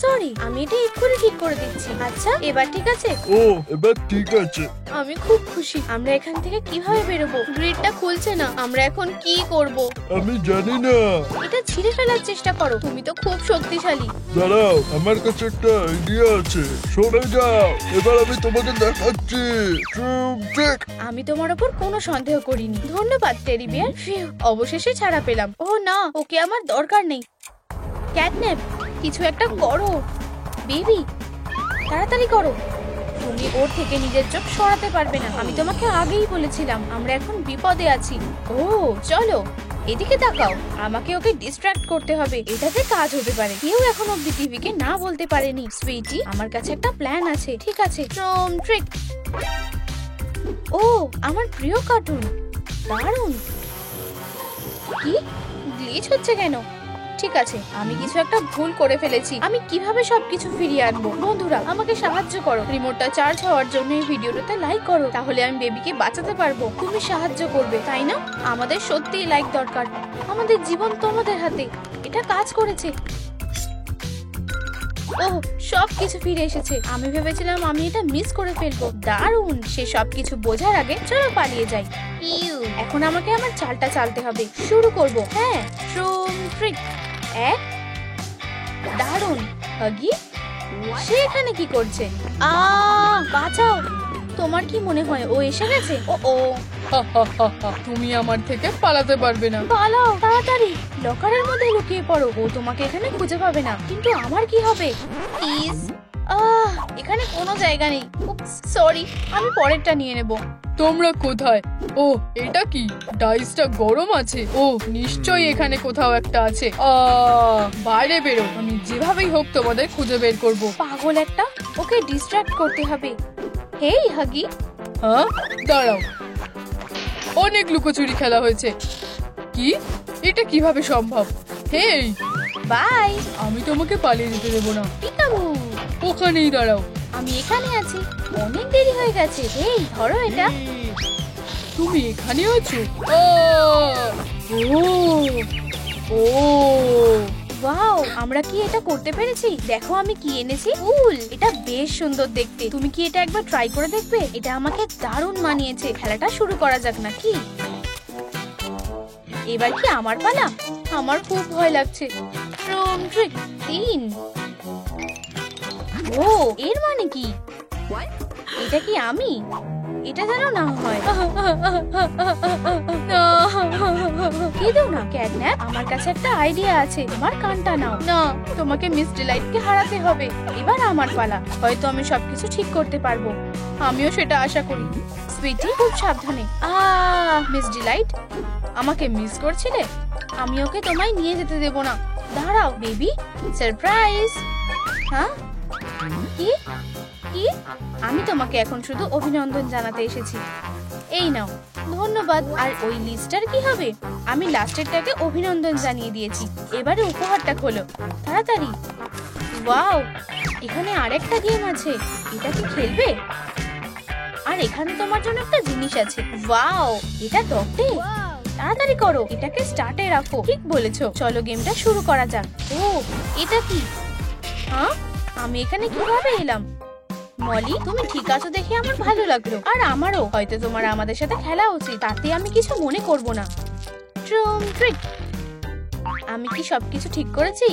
S2: সরি, আমি এটা এক্ষুনি ঠিক করে দিচ্ছি। আচ্ছা, এবার ঠিক আছে?
S4: ও, এবার ঠিক আছে।
S2: আমি খুব খুশি। আমরা এখান থেকে কিভাবে বেরোবো? গ্রিডটা খুলছে না। আমরা এখন কি করব?
S4: আমি জানি না।
S2: এটা ছিঁড়ে ফেলার চেষ্টা করো। তুমি তো খুব শক্তিশালী।
S4: দাঁড়াও, আমার কাছে একটা আইডিয়া আছে। সরে যাও, এবার আমি তোমাকে দেখাচ্ছি।
S2: আমি তোমার উপর কোনো সন্দেহ করিনি। ধন্যবাদ টেডি বিয়ার। অবশেষে ছাড়া পেলাম। ও না, ওকে আমার দরকার নেই। ক্যাটন্যাপ, কিছু একটা করো। বেবি, তাড়াতাড়ি করো। তুমি ওর থেকে নিজের চোখ সরাতে পারবে না। আমি তোমাকে আগেই বলেছিলাম, আমরা এখন বিপদে আছি। ও, চলো এদিকে তাকাও। আমাকে ওকে ডিস্ট্রাক্ট করতে হবে। এটাতে কাজ হতে পারে। কেউ এখন অব্দি টিভিকে না বলতে পারেনি। সুইটি, আমার কাছে একটা প্ল্যান আছে। ঠিক আছে, ট্রিক। ও, আমার প্রিয় কার্টুন। দারুণ। কি গ্লিচ হচ্ছে কেন? ঠিক আছে, আমি কিছু একটা ভুল করে ফেলেছি। আমি কিভাবে সবকিছু ফিরিয়ে আনবো? বন্ধুরা, আমাকে সাহায্য করো। রিমোটটা চার্জ হওয়ার জন্য এই ভিডিওটাতে লাইক করো, তাহলে আমি বেবিকে বাঁচাতে পারবো। তুমি সাহায্য করবে, তাই না? আমাদের সত্যিই লাইক দরকার। আমাদের জীবন তোমাদের হাতে। এটা কাজ করেছে। ওহ, সবকিছু ফিরে এসেছে। আমি ভেবেছিলাম আমি এটা মিস করে ফেলবো। দারুণ। সে সবকিছু বোঝার আগে চলো পালিয়ে যাই। এখন আমাকে আমার চালটা চালতে হবে। শুরু করব। হ্যাঁ, ট্রিক। এক। দারুণ। হাগি, সে এখানে কি করছে? বাঁচাও। তোমার কি মনে হয় ও এসে গেছে? ও,
S3: তুমি আমার থেকে পালাতে পারবে না।
S2: পালাও তাড়াতাড়ি। লকারের মধ্যে লুকিয়ে পড়ো। ও তোমাকে এখানে খুঁজে পাবে না। কিন্তু আমার কি হবে? প্লিজ। এখানে কোনো জায়গা নেই। সরি, আমি পরেরটা নিয়ে নেব।
S3: তোমরা কোথায়? ও, এটা কি? ডাইসটা গরম আছে। ও, নিশ্চয়ই এখানে কোথাও একটা আছে। বাইরে বেরো। আমি যেভাবেই হোক তোমাদের খুঁজে বের করব।
S2: পাগল একটা। ওকে ডিস্ট্রাক্ট করতে হবে। হেই হাগি।
S3: হ্যাঁ, দাঁড়াও। অনেক লুকোচুরি খেলা হয়েছে। কি? এটা কিভাবে সম্ভব? হেই,
S2: বাই।
S3: আমি তোমাকে পালিয়ে যেতে দেবো না।
S2: পিকাবু,
S3: ওখানেই দাঁড়াও।
S2: আমি এখানে আছি। অনেক দেরি হয়ে গেছে। হেই, ধরো এটা।
S3: তুমি এখানে আছো? ও,
S2: ওয়াও, আমরা কি এটা করতে পেরেছি? দেখো আমি কি এনেছি। কুল, এটা বেশ সুন্দর দেখতে। তুমি কি এটা একবার ট্রাই করে দেখবে? এটা আমাকে দারুণ মানিয়েছে। খেলাটা শুরু করা যাক না কি? এবার কি আমার পালা? আমার খুব ভয় লাগছে। ট্রিক 3। ও, এর মানে কি? এটা কি আমি? এটা যেন না হয়। কেঁদো না ক্যাটন্যাপ, আমার কাছে একটা আইডিয়া আছে। তোমার কানটা নাও। না, তোমাকে মিস ডিলাইটকে হারাতে হবে। এবার আমার পালা। হয়তো আমি সবকিছু ঠিক করতে পারবো। আমিও সেটা আশা করি। সুইটি, খুব সাবধানে। মিস ডিলাইট, আমাকে মিস করছিলে? আমি ওকে তোমায় নিয়ে যেতে দেব না। দাঁড়াও বেবি, সারপ্রাইজ। হ্যাঁ, কি কি? আমি তোমাকে এখন শুধু অভিনন্দন জানাতে এসেছি। এই নাও। ধন্যবাদ। আর ওই লিস্টার কি হবে? আমি লাস্টেরটাকে অভিনন্দন জানিয়ে দিয়েছি। এবারে উপহারটা খোলো তাড়াতাড়ি। ওয়াও, এখানে আরেকটা গেম আছে। এটা কি খেলবে? আর এখানে তোমার জন্য একটা জিনিস আছে। ওয়াও, এটা ডগটে। তাড়াতাড়ি করো, এটাকে স্টার্টে রাখো। ঠিক বলেছো, চলো গেমটা শুরু করা যাক। ও, এটা কি? হ্যাঁ, আমি এখানে কিভাবে এলাম? মলি, তুমি ঠিক আছো দেখে আমার ভালো লাগলো। আর আমারও। হয়তো তোমার আমাদের সাথে খেলা উচিত, তাতে আমি কিছু মনে করব না। ট্রুম ট্রিক। আমি কি সবকিছু ঠিক করেছি?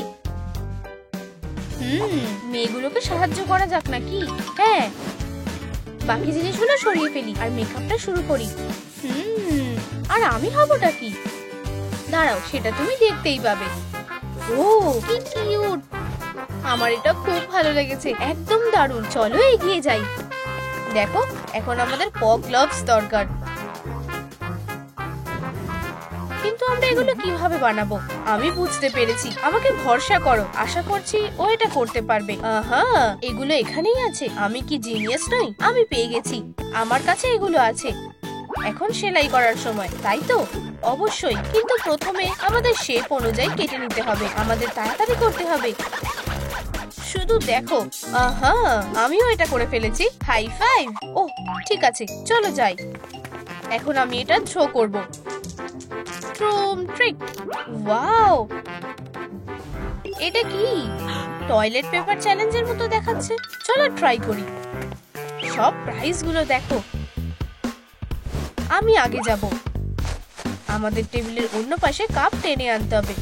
S2: মেয়েগুলোকে সাহায্য করা যাক নাকি? হ্যাঁ, বাকি জিনিসগুলো সরিয়ে ফেলি আর মেকআপটা শুরু করি। আর আমি হবটা কি? দাঁড়াও, সেটা তুমি দেখতেই পাবে। ও, কি কিউট! আমার এটা খুব ভালো লেগেছে, একদম দারুণ। চলো এগিয়ে যাই। দেখো, এখন আমাদের পগ গ্লাভস দরকার। কিন্তু আমরা এগুলো কিভাবে বানাবো? আমি বুঝতে পেরেছি, আমাকে ভরসা করো। আশা করছি ও এটা করতে পারবে। আহা, এগুলো এখানেই আছে। আমি কি জিনিয়াস নই? আমি পেয়ে গেছি। আমার কাছে এগুলো আছে। এখন সেলাই করার সময়, তাই তো? অবশ্যই, কিন্তু প্রথমে আমাদের শেপ অনুযায়ী কেটে নিতে হবে। আমাদের তাড়াতাড়ি করতে হবে। শুধু দেখো, আহা, আমিও এটা করে ফেলেছি। High five. ও, ঠিক আছে, চলো যাই। এখন আমি এটা থ্রো করব। ট্রুম ট্রিক। ওয়াও, এটা কি? টয়লেট পেপার চ্যালেঞ্জের মতো দেখাচ্ছে। চলো ট্রাই করি। সব প্রাইস গুলো দেখো। আমি আগে যাব। আমাদের টেবিলের অন্য পাশে কাপ টেনে আনতে হবে।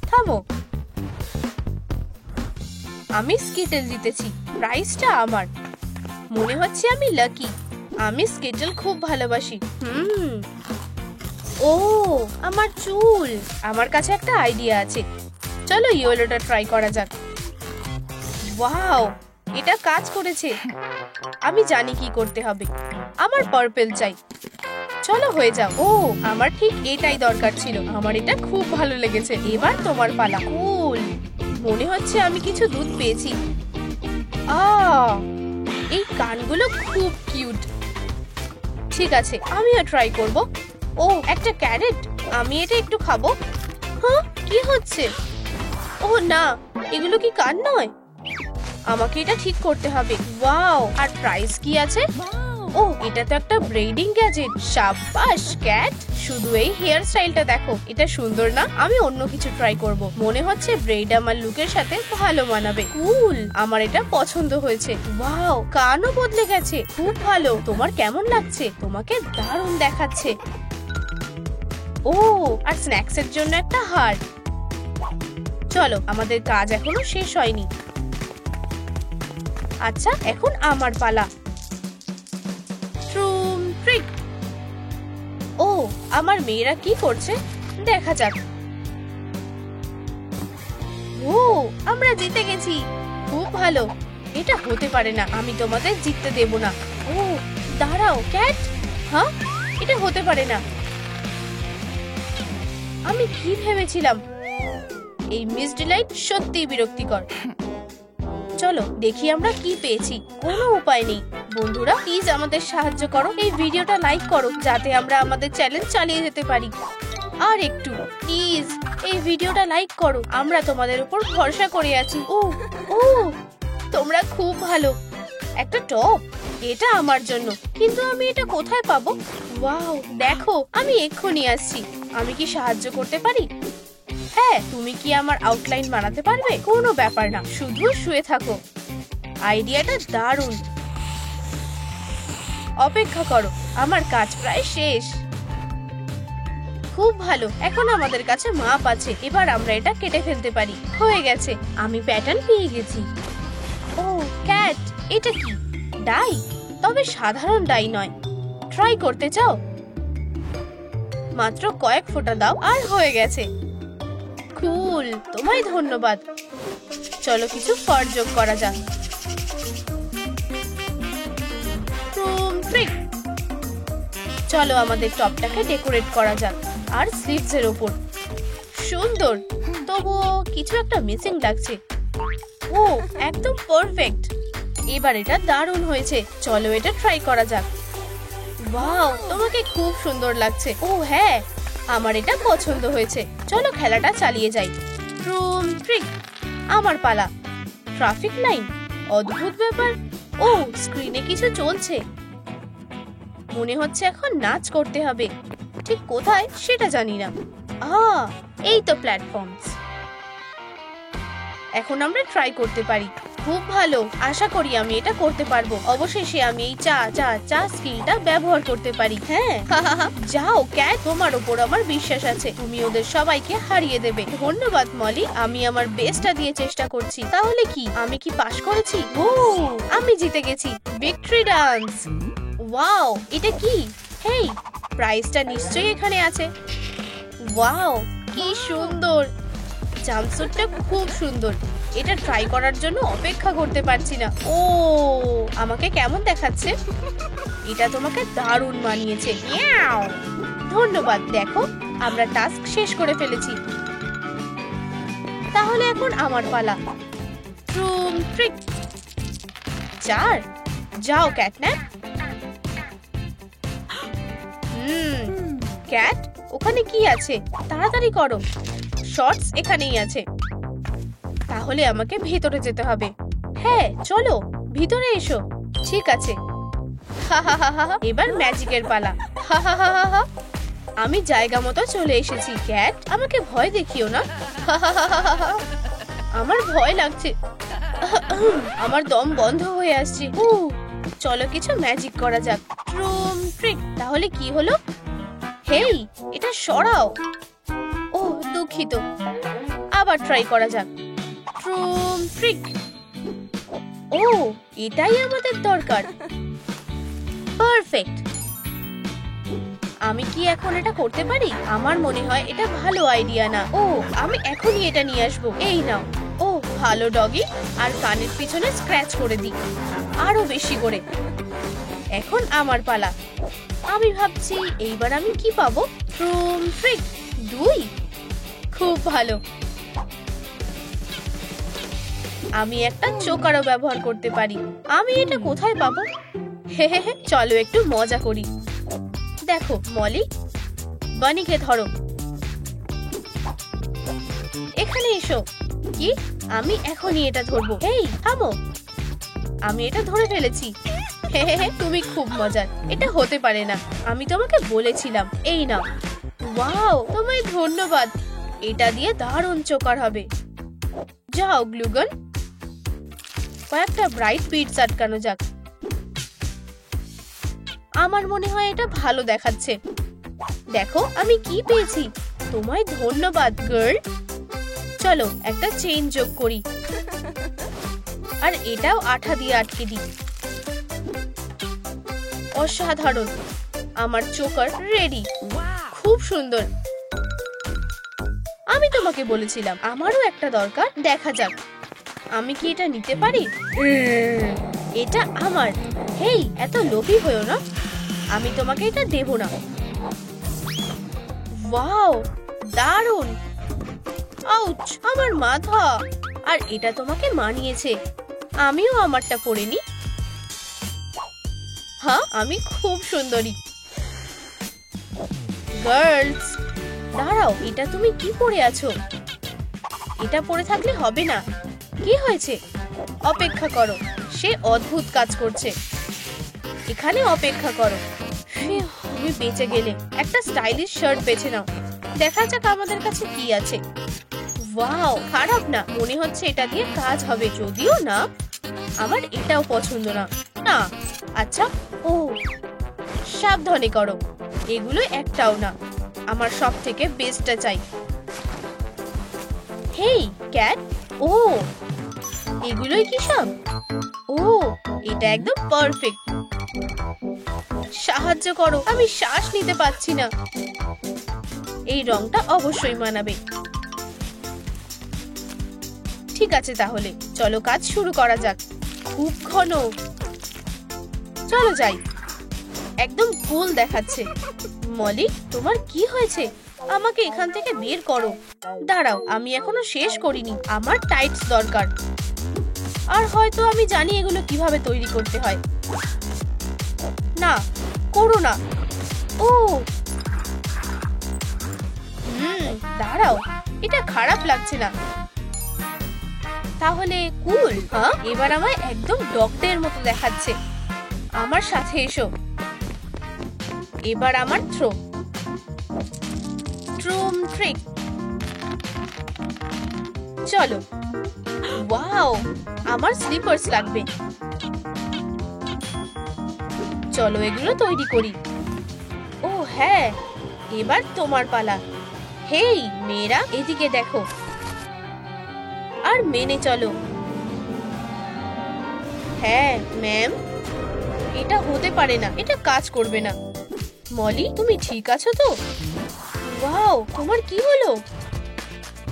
S2: থামো, আমি স্কিটেল জিতেছি। প্রাইসটা আমার। মনে হচ্ছে আমি লাকি। আমি স্কিটেল খুব ভালোবাসি। ও, আমার চুল। আমার কাছে একটা আইডিয়া আছে। চলো ইয়েলোটা ট্রাই করা যাক। ওয়াও, এটা কাজ করেছে। আমি জানি কি করতে হবে। আমার পার্পল চাই। চলো হয়ে যাও। ও, আমার ঠিক এটাই দরকার ছিল। আমার এটা খুব ভালো লেগেছে। এবার তোমার পালা। কুল। মনে হচ্ছে আমি কিছু দুধ পেয়েছি। এই কানগুলো খুব কিউট। ঠিক আছে, আমিও ট্রাই করব। ও, একটা ক্যারেট। আমি এটা একটু খাবো। হ্যাঁ, কি হচ্ছে? ও না, এগুলো কি কান নয়? আমাকে এটা ঠিক করতে হবে। ওয়াও, আর প্রাইস কি আছে? ও, এটা তো একটা ব্রেডিং গ্যাজেট। শাবাশ ক্যাট। শুধু এই হেয়ার স্টাইলটা দেখো, এটা সুন্দর না? আমি অন্য কিছু ট্রাই করব। মনে হচ্ছে ব্রেড আমার লুকের সাথে ভালো মানাবে। কুল, আমার এটা পছন্দ হয়েছে। ওয়াও, কানও বদলে গেছে। খুব ভালো। তোমার কেমন লাগছে? তোমাকে দারুণ দেখাচ্ছে। ও, আর স্ন্যাক্স এর জন্য একটা হার্ট। চলো, আমাদের কাজ এখনো শেষ হয়নি। আচ্ছা, এখন আমার পালা। ট্রুম ট্রিক। ও, আমার মেয়েরা কি করছে দেখা যাক। ও, আমরা জিতে গেছি। খুব ভালো। এটা হতে পারে না, আমি তোমাদের জিততে দেব না। ও, দাঁড়াও ক্যাট। হ্যাঁ, এটা হতে পারে না। আমি কি ভেবেছিলাম? এই মিস ডিলাইট সত্যিই বিরক্তিকর। চলো দেখি আমরা কি পেয়েছি। কোনো উপায় নেই। বন্ধুরা, প্লিজ আমাদের সাহায্য করো। এই ভিডিওটা লাইক করো যাতে আমরা আমাদের চ্যালেঞ্জ চালিয়ে যেতে পারি। আর একটু প্লিজ এই ভিডিওটা লাইক করো। আমরা তোমাদের উপর ভরসা করে আছি। ও ও, তোমরা খুব ভালো। একটা টপ, এটা আমার জন্য। কিন্তু আমি এটা কোথায় পাবো? ওয়াও, দেখো, আমি এক্ষুনি আসছি। আমি কি সাহায্য করতে পারি? হ্যাঁ, তুমি কি আমার আউটলাইন বানাতে পারবে? কোনো ব্যাপার না, শুধু শুয়ে থাকো। আইডিয়াটা দারুণ। অপেক্ষা করো, আমার কাজ প্রায় শেষ। খুব ভালো, এখন আমাদের কাছে মাপ আছে। এবার আমরা এটা কেটে ফেলতে পারি। হয়ে গেছে, আমি প্যাটার্ন পেয়ে গেছি। ও ক্যাট, এটা কি ডাই? তবে সাধারণ ডাই নয়। ট্রাই করতে চাও? মাত্র কয়েক ফোঁটা দাও আর হয়ে গেছে। কুল, তোমায় ধন্যবাদ। চলো কিছু ফার যোগ করা যাক। চলো আমাদের টপটাকে ডেকোরেট করা যাক।
S1: আর স্লিভস এর উপর। সুন্দর, তবুও কিছু একটা মিসিং লাগছে। ও একদম পারফেক্ট। এবার এটা দারুণ হয়েছে, চলো এটা ট্রাই করা যাক। ওয়াও, তোমাকে খুব সুন্দর লাগছে। ও হ্যাঁ, আমার এটা পছন্দ হয়েছে। চলো খেলাটা চালিয়ে যাই। ট্রুম ট্রিক, আমার পালা। ট্রাফিক লাইন, অদ্ভুত ব্যাপার। ও স্ক্রিনে কিছু চলছে, মনে হচ্ছে এখন নাচ করতে হবে। ঠিক কোথায় সেটা জানি না। এই তো প্ল্যাটফর্ম। এখন আমরা ট্রাই করতে পারি। খুব ভালো, আশা করি আমি এটা করতে পারবো। অবশেষে আমি এই চা স্কিলটা ব্যবহার করতে পারি। হ্যাঁ যাও ক্যাট, তোমার উপর আমার বিশ্বাস আছে। তুমি ওদের সবাইকে হারিয়ে দেবে। ধন্যবাদ মলি, আমি আমার বেস্টটা দিয়ে চেষ্টা করছি। তাহলে কি আমি কি পাস করেছি? ও আমি জিতে গেছি। Victory dance. ওয়াও, এটা কি? হেই, প্রাইজটা নিশ্চয়ই এখানে আছে। ওয়াও, কি সুন্দর। জাম্পস্যুটটা খুব সুন্দর। এটা ট্রাই করার জন্য অপেক্ষা করতে পারছি না। ও আমাকে কেমন দেখাচ্ছে? এটা তোমাকে দারুণ মানিয়েছে। ইয়াও, ধন্যবাদ। দেখো, আমরা টাস্ক শেষ করে ফেলেছি। তাহলে এখন আমার পালা। ট্রুম ট্রিক। 4, যাও ক্যাটন্যাপ। ক্যাট, ওখানে কি আছে? তাড়াতাড়ি করো। শর্টস এখানেই আছে। তাহলে আমাকে ভেতরে যেতে হবে। হ্যাঁ চলো, ভিতরে এসো। ঠিক আছে। এবার ম্যাজিকের পালা। আমি জায়গা মতো চলে এসেছি। ক্যাট, আমাকে ভয় দেখিও না। আমার ভয় লাগছে। আমার দম বন্ধ হয়ে আসছে। চলো কিছু ম্যাজিক করা যাক। ট্রুম ট্রিক। তাহলে কি হলো? হেই, এটা সরাও। ও দুঃখিত, আবার ট্রাই করা যাক। ট্রুম ট্রিক। ও এটাই আমাদের দরকার। পারফেক্ট। আমি কি এখন এটা করতে পারি? আমার মনে হয় এটা ভালো আইডিয়া না। ও আমি এখনই এটা নিয়ে আসবো। এই নাও। ও ভালো ডগি। আর কানের পিছনে স্ক্র্যাচ করে দিই, আরো বেশি করে। এখন আমার পালা। আমি ভাবছি এইবার আমি কি পাবো? ট্রুম ট্রিক। 2, খুব ভালো। আমি একটা চোকারও ব্যবহার করতে পারি। আমি এটা কোথায় পাবো? হে হে হে, চলো একটু মজা করি। দেখো মলি, বানিকে ধরো। এখানে এসো। কি? আমি এখনই এটা ধরবো। এই থামো, আমি এটা ধরে ফেলেছি। হে হে হে, তুমি খুব মজার। এটা হতে পারে না, আমি তোমাকে বলেছিলাম। এই নাও। ওয়াও, তোমায় ধন্যবাদ। এটা দিয়ে দারুণ চোকার হবে। যাও গ্লুগন, কয়েকটা ব্রাইট বিটস আটকানো যাক। আমার মনে হয় এটা ভালো দেখাচ্ছে। দেখো আমি কি পেয়েছি। তোমায় ধন্যবাদ গার্ল। চলো একটা চেইন যোগ করি, আর এটাও আঠা দিয়ে আটকে দিই। অসাধারণ, আমার চোকার রেডি। খুব সুন্দর। আমি তোমাকে বলেছিলাম আমারও একটা দরকার। দেখা যাক আমি কি এটা নিতে পারি। এটা আমার। হেই, এত লোভী হয়েও না, আমি তোমাকে এটা দেব না। ওয়াও, দারুণ। আউচ, আমার মাথা। আর এটা তোমাকে মানিয়েছে। আমিও আমারটা পরে নি। হ্যাঁ, আমি খুব সুন্দরী। গার্লস দাঁড়াও, এটা তুমি কি পরে আছো? এটা পরে থাকলে হবে না। কি হয়েছে? অপেক্ষা করো, সে অদ্ভুত কাজ করছে। এখানে অপেক্ষা করো। তুমি বেঁচে গেলে। একটা স্টাইলিশ শার্ট বেছে নাও। দেখা যাক আমাদের কাছে কি আছে। ওয়াও, খারাপ না। মনে হচ্ছে এটা দিয়ে কাজ হবে। যদিও না, আমার এটাও পছন্দ না। না, আচ্ছা। ও সাবধানে করো, এগুলো একটাও না। আমার সব থেকে বেস্টটা চাই। হেই ক্যাট, ও এগুলোই কি সব? ও এটা একদম পারফেক্ট। সাহায্য করো, আমি শ্বাস নিতে পারছি না। এই রংটা অবশ্যই মানাবে। ঠিক আছে, তাহলে চলো কাজ শুরু করা যাক। খুব ঘন। চলো যাই। একদম কুল দেখাচ্ছে। মলি, তোমার কি হয়েছে?
S2: আমাকে এখান থেকে বের করো। দাঁড়াও, আমি এখনো শেষ করিনি। আমার টাইটস দরকার, আর হয়তো আমি জানি এগুলো কিভাবে তৈরি করতে হয়। না, করো না। ও দাঁড়াও, এটা খারাপ লাগছে না। তাহলে কুল। হ্যাঁ, এবার আমায় একদম ডক্টরের মতো দেখাচ্ছে। আমার সাথে এসো। এবার আমার ট্রুম ট্রিক। চলো। ওয়াও, আমার স্লিপার্স লাগবে। চলো এগুলো তৈরি করি। ও হ্যাঁ, এবার তোমার পালা। হেই মেয়েরা, এদিকে দেখো আর মেনে চলো। হ্যাঁ ম্যাম, এটা হতে পারে না, এটা কাজ করবে না। মলি, তুমি ঠিক আছো তো? ওয়াও, তোমার কি হলো?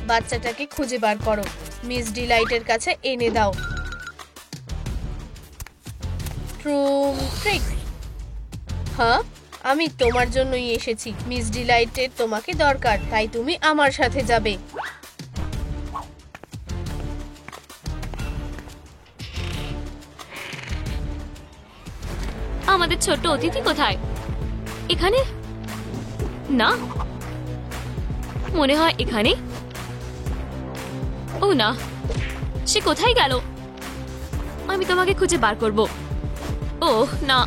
S2: বাচ্চাটাকে খুঁজে বার করো, মিস ডিলাইটের কাছে এনে দাও। ট্রুম ট্রিক। হ্যাঁ, আমি তোমার জন্যই এসেছি। মিস ডিলাইটের তোমাকে দরকার, তাই তুমি আমার সাথে যাবে।
S5: আমাদের ছোট্ট অতিথি কোথায়? এখানে না, মনে হয় এখানে। ও না, সে কোথায় গেল? আমি তোমাকে খুঁজে বার করব। ও না,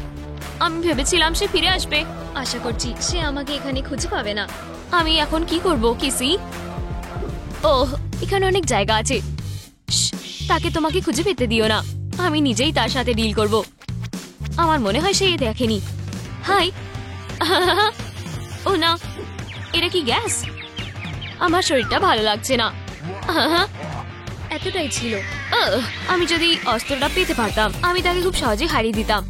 S5: আমি ভেবেছিলাম সে ফিরে আসবে। আশা করছি সে আমাকে এখানে খুঁজে পাবে না। আমি এখন কি করব কিসি? ও, এখানে অনেক জায়গা আছে। তাকে তোমাকে খুঁজে পেতে দিও না, আমি নিজেই তার সাথে ডিল করব। আমার মনে হয় সে দেখেনি। হাই। ও না, এটা কি গ্যাস? আমার শরীরটা ভালো লাগছে না। এতটাই ছিল। আমি যদি অস্ত্রটা পেতে পারতাম, আমি তাকে খুব সহজে হারিয়ে দিতাম।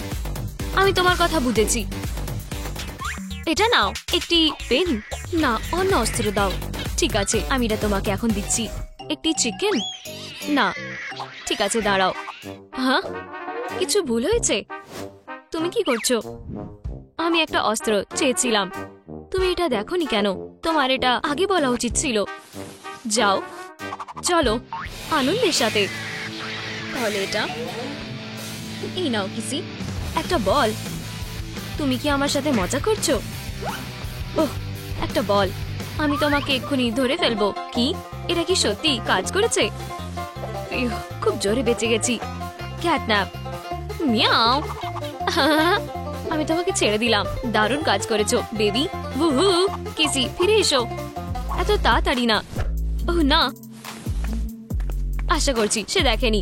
S5: আমি তোমার কথা বুঝেছি। এটা নাও, একটি পেন। না, অন্য অস্ত্র দাও। ঠিক আছে, আমি এটা তোমাকে এখন দিচ্ছি। একটি চিকেন। না, ঠিক আছে, দাঁড়াও। হ্যাঁ, কিছু ভুল হয়েছে? তুমি কি করছো? আমি একটা অস্ত্র চেয়েছিলাম, তুমি এটা দেখোনি কেন? তোমার এটা আগে বলা উচিত ছিল। যাও, চলো আনন্দের সাথে। তাহলে এটা এই নাও কিসি, একটা বল। তুমি কি আমার সাথে মজা করছো? ওহ, একটা বল। আমি তোমাকে এক্ষুনি ধরে ফেলবো। কি এটা কি সত্যি কাজ করেছে? খুব জোরে বেঁচে গেছি। ক্যাটন্যাপ। মিয়াও। আমি তোমাকে ছেড়ে দিলাম, দারুণ কাজ করেছো বেবি। বুহু। কিসি, ফিরে এসো। এত তাড়াতাড়ি না। ওহ না, আশা করছি সে দেখেনি।